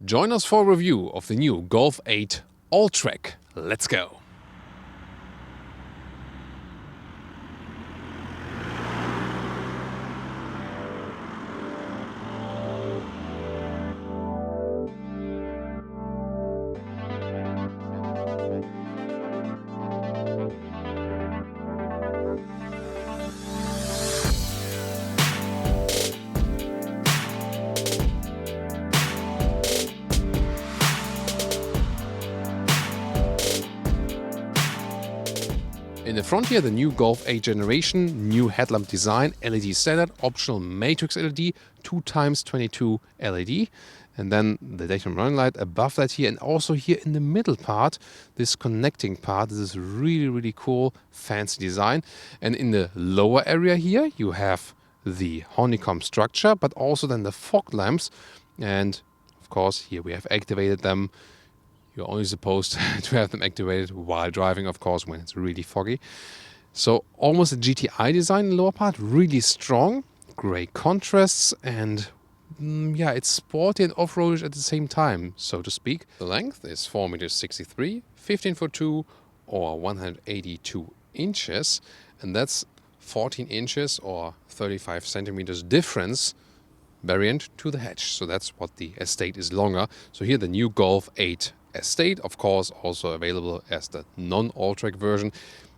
Join us for a review of the new Golf 8 All-Track. Let's go! In the front here, the new Golf 8 generation, new headlamp design, LED standard, optional matrix LED, 2x22 LED, and then the daytime running light above that here, and also here in the middle part, this connecting part. This is really cool, fancy design. And in the lower area here, you have the honeycomb structure, but also then the fog lamps. And of course, here we have activated them. You're only supposed to have them activated while driving, of course, when it's really foggy. So almost a GTI design in the lower part, really strong, great contrasts, and yeah, it's sporty and off-roadish at the same time, so to speak. The length is 4.63 meters, 15'2", or 182 inches, and that's 14 inches or 35 centimeters difference variant to the hatch. So that's what the Estate is longer. So here the new Golf 8 Estate, of course, also available as the non-all-track version.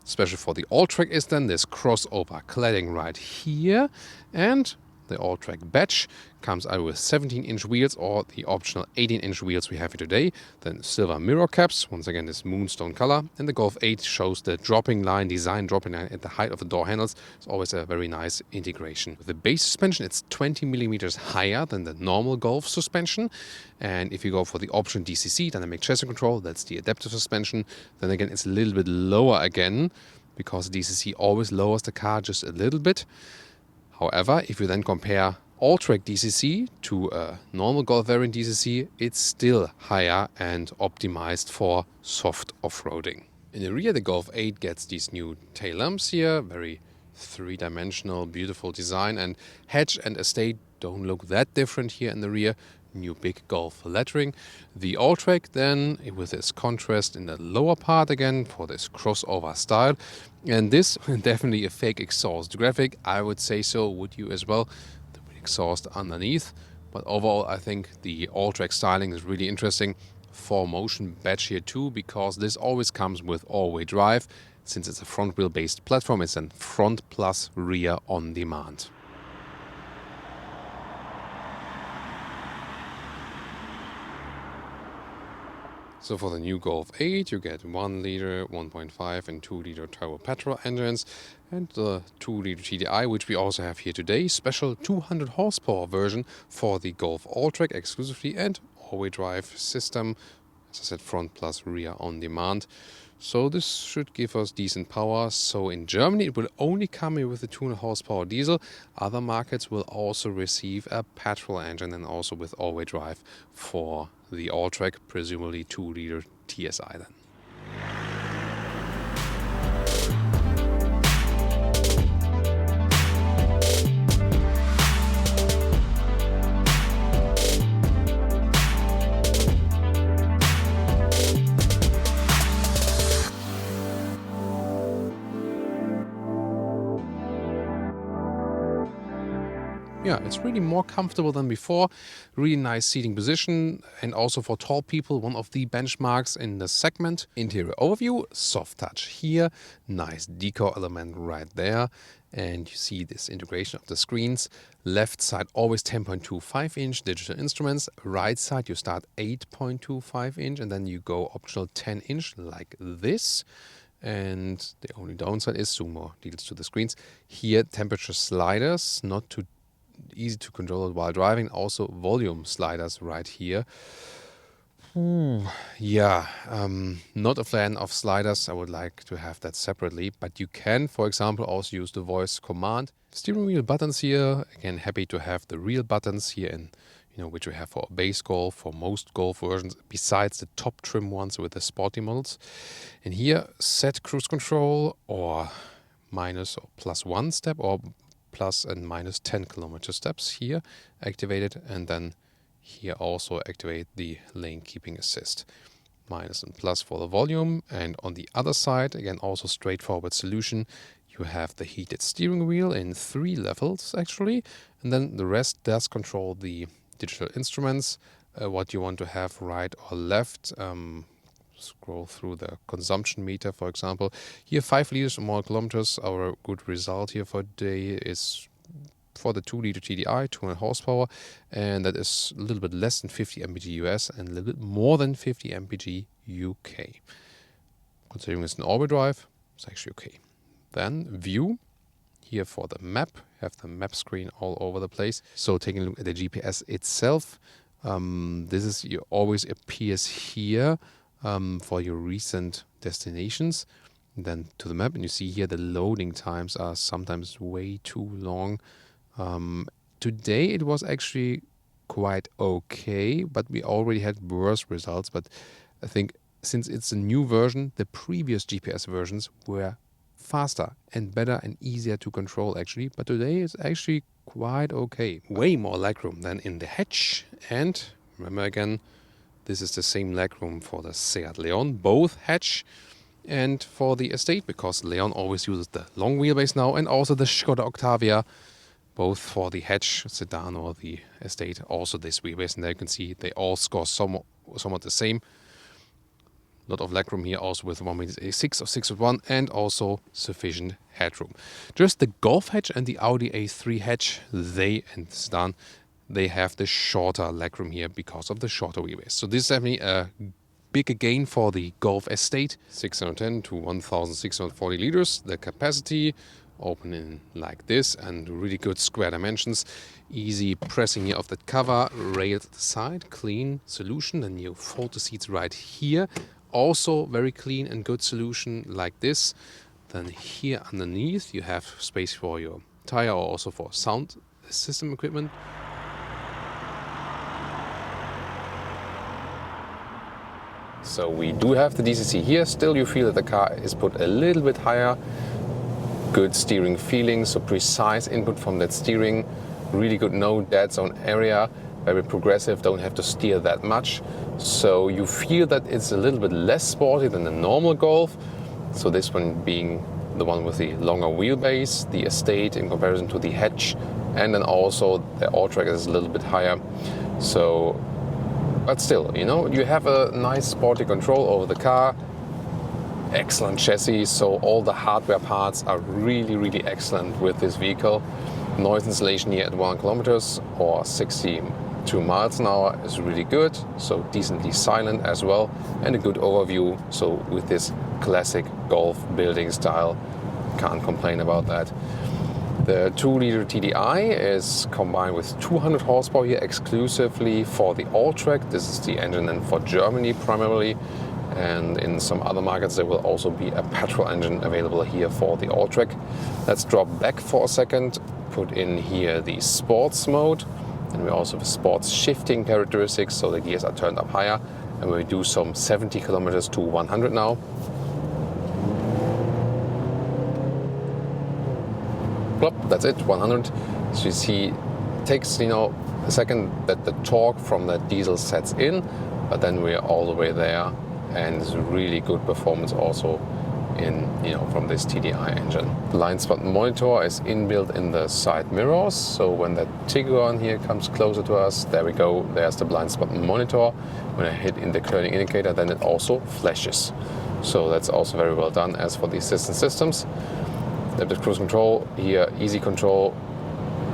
Special for the all-track is then this crossover cladding right here, and the all-track badge comes either with 17-inch wheels or the optional 18-inch wheels we have here today. Then silver mirror caps, once again this moonstone color, and the Golf 8 shows the dropping line at the height of the door handles. It's always a very nice integration. With the base suspension, it's 20 millimeters higher than the normal Golf suspension, and if you go for the option DCC, dynamic chassis control, that's the adaptive suspension, then again it's a little bit lower again, because DCC always lowers the car just a little bit. However, if you then compare all-track DCC to a normal Golf variant DCC, it's still higher and optimized for soft off-roading. In the rear, the Golf 8 gets these new tail lamps here, very three-dimensional, beautiful design, and hatch and Estate don't look that different here in the rear. New big Golf lettering. The all-track then with this contrast in the lower part again for this crossover style, and this definitely a fake exhaust graphic, I would say so, would you as well, the exhaust underneath. But overall I think the all-track styling is really interesting. 4Motion badge here too, because this always comes with all-wheel drive. Since it's a front wheel based platform, it's then front plus rear on demand. So for the new Golf 8, you get 1 liter, 1.5 and 2 liter turbo petrol engines, and the 2 liter TDI, which we also have here today, special 200 horsepower version for the Golf All-Track exclusively, and all-wheel drive system, as I said, front plus rear on demand. So this should give us decent power. So in Germany it will only come in with the 200 horsepower diesel. Other markets will also receive a petrol engine and also with all-wheel drive for the all-track, presumably 2 liter TSI then. Yeah, it's really more comfortable than before. Really nice seating position, and also for tall people, one of the benchmarks in the segment. Interior overview, soft touch here, nice decor element right there, and you see this integration of the screens. Left side always 10.25 inch digital instruments. Right side you start 8.25 inch and then you go optional 10 inch like this. And the only downside is zoom more details to the screens. Here temperature sliders, not too easy to control while driving. Also volume sliders right here. Yeah, not a fan of sliders. I would like to have that separately, but you can, for example, also use the voice command. Steering wheel buttons here. Again, happy to have the real buttons here, in which we have for base Golf, for most Golf versions, besides the top trim ones with the sporty models. And here, set cruise control, or minus or plus 1 step, or plus and minus 10 kilometer steps here activated, and then here also activate the lane keeping assist. Minus and plus for the volume, and on the other side, again also straightforward solution, you have the heated steering wheel in 3 levels actually, and then the rest does control the digital instruments, what you want to have right or left. Scroll through the consumption meter, for example. Here 5 liters or more kilometers. Our good result here for today is for the 2-liter TDI, 200 horsepower, and that is a little bit less than 50 mpg US and a little bit more than 50 mpg UK. Considering it's an all-wheel drive, it's actually okay. Then view, here for the map, have the map screen all over the place. So taking a look at the GPS itself, this is always appears here for your recent destinations. Then to the map, and you see here the loading times are sometimes way too long. Today it was actually quite okay, but we already had worse results. But I think since it's a new version, the previous GPS versions were faster and better and easier to control actually. But today it's actually quite okay. Way more legroom than in the hatch. And remember again, this is the same legroom for the Seat Leon, both hatch and for the Estate, because Leon always uses the long wheelbase now, and also the Skoda Octavia, both for the hatch, sedan or the Estate, also this wheelbase. And there you can see they all score somewhat the same. Lot of legroom here also with 1.86 or 6.1, and also sufficient headroom. Just the Golf hatch and the Audi A3 hatch, they and the sedan, they have the shorter legroom here because of the shorter wheelbase. So this is definitely a big gain for the Golf Estate. 610 to 1640 liters. The capacity open in like this, and really good square dimensions. Easy pressing here of the cover, rail at the side, clean solution. Then you fold the seats right here. Also very clean and good solution like this. Then here underneath you have space for your tire or also for sound system equipment. So we do have the DCC here. Still you feel that the car is put a little bit higher. Good steering feeling, so precise input from that steering. Really good no dead zone area. Very progressive, don't have to steer that much. So you feel that it's a little bit less sporty than the normal Golf. So this one being the one with the longer wheelbase, the Estate in comparison to the hatch, and then also the all-track is a little bit higher. So, but still, you know, you have a nice sporty control over the car. Excellent chassis, so all the hardware parts are really excellent with this vehicle. Noise insulation here at 1 kilometers or 62 miles an hour is really good, so decently silent as well, and a good overview. So with this classic Golf building style, can't complain about that. The 2-liter TDI is combined with 200 horsepower here exclusively for the all-track. This is the engine and for Germany primarily, and in some other markets there will also be a petrol engine available here for the all-track. Let's drop back for a second, put in here the sports mode, and we also have sports shifting characteristics, so the gears are turned up higher, and we do some 70 kilometers to 100 now. Plop, that's it, 100. So you see, it takes, you know, a second that the torque from the diesel sets in, but then we're all the way there, and it's really good performance also in, you know, from this TDI engine. Blind spot monitor is inbuilt in the side mirrors, so when that Tiguan here comes closer to us, there we go, there's the blind spot monitor. When I hit in the turning indicator, then it also flashes. So that's also very well done. As for the assistance systems, adaptive cruise control here, easy control,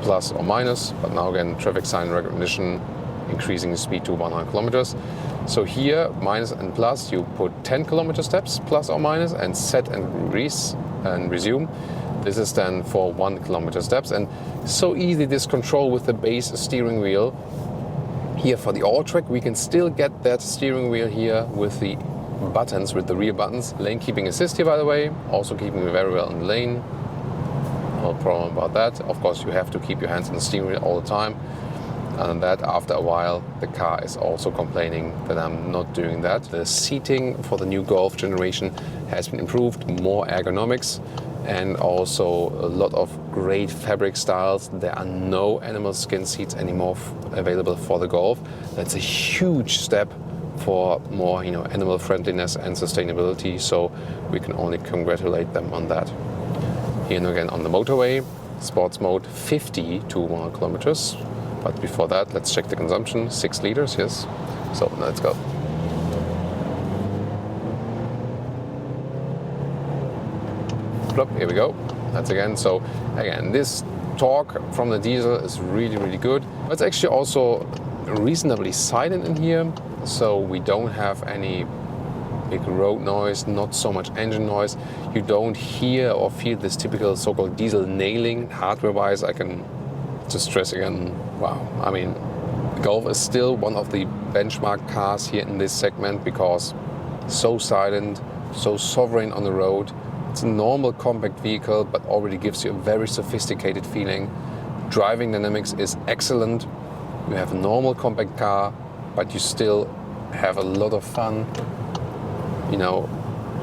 plus or minus, but now again traffic sign recognition, increasing the speed to 100 kilometers. So here, minus and plus, you put 10 kilometer steps, plus or minus, and set and resume. This is then for 1 kilometer steps, and so easy this control with the base steering wheel. Here for the all-track, we can still get that steering wheel here with the buttons, with the rear buttons. Lane keeping assist here, by the way, also keeping me very well in the lane. No problem about that. Of course, you have to keep your hands on the steering wheel all the time. And that after a while, the car is also complaining that I'm not doing that. The seating for the new Golf generation has been improved, more ergonomics, and also a lot of great fabric styles. There are no animal skin seats anymore available for the Golf. That's a huge step for more, animal friendliness and sustainability. So we can only congratulate them on that. Here again on the motorway, sports mode 50 to 100 kilometers. But before that, let's check the consumption. 6 liters, yes. So let's go. Here we go. That's again. So again, this torque from the diesel is really, really good. But it's actually also reasonably silent in here. So we don't have any big road noise, not so much engine noise. You don't hear or feel this typical so-called diesel nailing. Hardware-wise, I can just stress again, wow. I mean, the Golf is still one of the benchmark cars here in this segment because so silent, so sovereign on the road. It's a normal compact vehicle, but already gives you a very sophisticated feeling. Driving dynamics is excellent. You have a normal compact car, but you still have a lot of fun.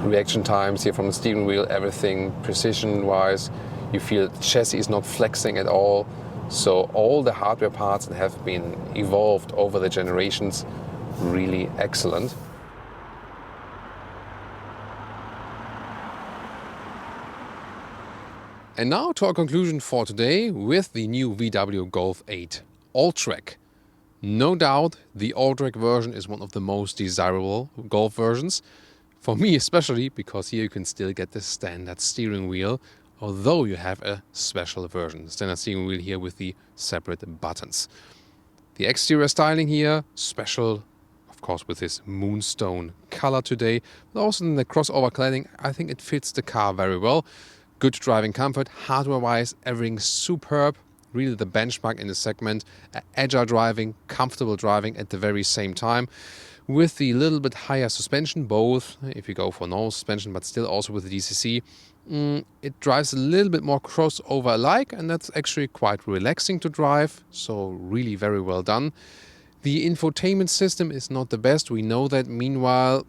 Reaction times here from the steering wheel, everything precision-wise. You feel the chassis is not flexing at all. So all the hardware parts that have been evolved over the generations, really excellent. And now to our conclusion for today with the new VW Golf 8 All-Track. No doubt the All-Track version is one of the most desirable Golf versions. For me especially, because here you can still get the standard steering wheel, although you have a special version. Standard steering wheel here with the separate buttons. The exterior styling here, special, of course with this moonstone color today, but also in the crossover cladding, I think it fits the car very well. Good driving comfort, hardware-wise, everything's superb. Really the benchmark in the segment. Agile driving, comfortable driving at the very same time. With the little bit higher suspension, both if you go for normal suspension, but still also with the DCC, it drives a little bit more crossover-like, and that's actually quite relaxing to drive. So really very well done. The infotainment system is not the best. We know that. Meanwhile,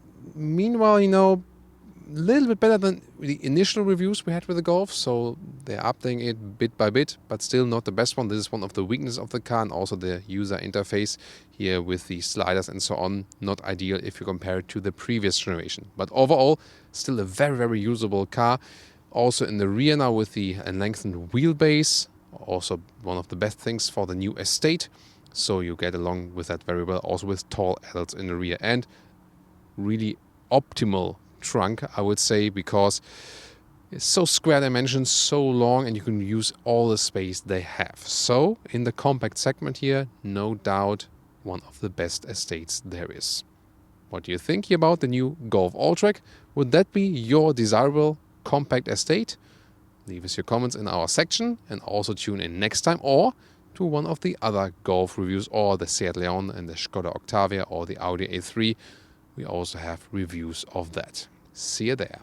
a little bit better than the initial reviews we had with the Golf, so they're updating it bit by bit, but still not the best one. This is one of the weaknesses of the car, and also the user interface here with the sliders and so on, not ideal if you compare it to the previous generation. But overall, still a very, very usable car. Also in the rear now with the lengthened wheelbase, also one of the best things for the new estate. So you get along with that very well, also with tall adults in the rear, and really optimal trunk, I would say, because it's so square dimensions, so long, and you can use all the space they have. So in the compact segment here, no doubt one of the best estates there is. What do you think about the new Golf All-Track? Would that be your desirable compact estate? Leave us your comments in our section, and also tune in next time or to one of the other Golf reviews, or the Seat Leon and the Skoda Octavia or the Audi A3. We also have reviews of that. See you there.